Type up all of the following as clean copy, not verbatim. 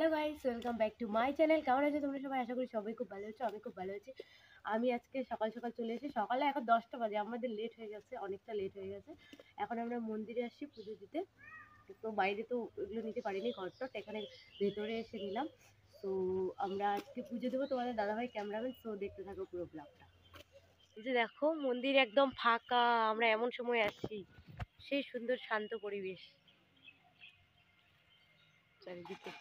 Hello guys, welcome back to my channel. কেমন আছো তোমরা সবাই? আশা করি সবাই খুব ভালো আছো। আমি খুব ভালো আছি। আমি আজকে সকাল সকাল চলে এসেছি। সকালে এখন 10টা বাজে, আমাদের লেট হয়ে গেছে, অনেকটা লেট হয়ে গেছে। এখন আমরা মন্দিরে আসছি পুজো দিতে। তো বাইরে তো এগুলো নিতে পারিনি, ঘরটা এখানে ভেতরে এসে নিলাম। তো আমরা আজকে পুজো দেবো, তোমাদের দাদাভাই ক্যামেরাম্যান। তো দেখতে থাকো পুরো ব্লগটা। এই যে দেখো, মন্দির একদম ফাঁকা। আমরা এমন সময় আসছি, সেই সুন্দর শান্ত পরিবেশ চারিদিকে।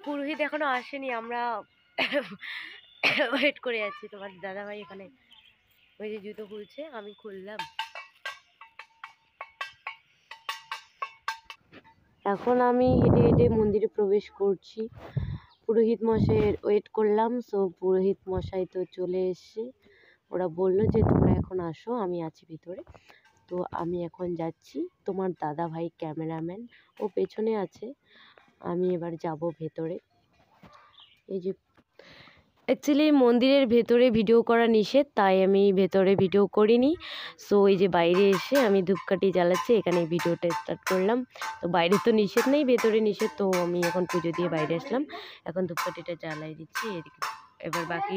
পুরোহিত এখনো আসেনি, আমরা ওয়েট করে আছি। তোমার দাদাভাই এখানে ওই যে জুতো খুলছে, আমি খুললাম। এখন আমি হেঁটে হেঁটে মন্দিরে প্রবেশ করছি। পুরোহিত মশাইয়ের ওয়েট করলাম। সো পুরোহিত মশাই তো চলে এসছে। ওরা বললো যে তোমরা এখন আসো, আমি আছি ভিতরে। তো আমি এখন যাচ্ছি। তোমার দাদাভাই ক্যামেরাম্যান ও পেছনে আছে, আমি এবার যাব ভেতরে। এই যে অ্যাকচুয়ালি মন্দিরের ভেতরে ভিডিও করা নিষেধ, তাই আমি ভেতরে ভিডিও করিনি। সো এই যে বাইরে এসে আমি ধূপকাঠি জ্বালাচ্ছি, এখানে ভিডিওটা স্টার্ট করলাম। তো বাইরে তো নিষেধ নেই, ভেতরে নিষেধ। তো আমি এখন পুজো দিয়ে বাইরে আসলাম, এখন ধূপকাঠিটা জ্বালাই দিচ্ছি। এদিকে এবার বাকি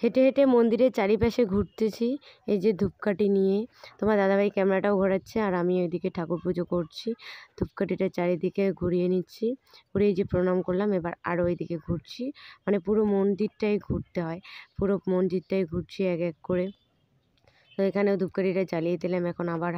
হেঁটে হেঁটে মন্দিরের চারিপাশে ঘুরতেছি এই যে ধূপকাঠি নিয়ে। তোমার দাদাভাই ক্যামেরাটাও ঘোরাচ্ছে, আর আমি ওইদিকে ঠাকুর পুজো করছি। ধূপকাঠিটা চারিদিকে ঘুরিয়ে নিচ্ছি, ঘুরিয়ে যে প্রণাম করলাম। এবার আরও ওইদিকে ঘুরছি, মানে পুরো মন্দিরটাই ঘুরতে হয়, পুরো মন্দিরটাই ঘুরছি এক এক করে। তো এখানেও ধূপকাঠিটা জ্বালিয়ে দিলাম, এখন আবার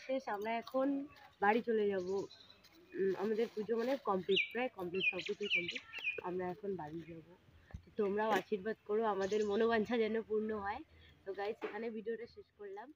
শেষ, আমরা এখন বাড়ি চলে যাব। আমাদের পুজো মানে কমপ্লিট, প্রায় কমপ্লিট, সব কিছুই কমপ্লিট। আমরা এখন বাড়ি যাব। তোমরাও আশীর্বাদ করো আমাদের মনোবাঞ্ছা যেন পূর্ণ হয়। তো গাইস, এখানে ভিডিওটা শেষ করলাম।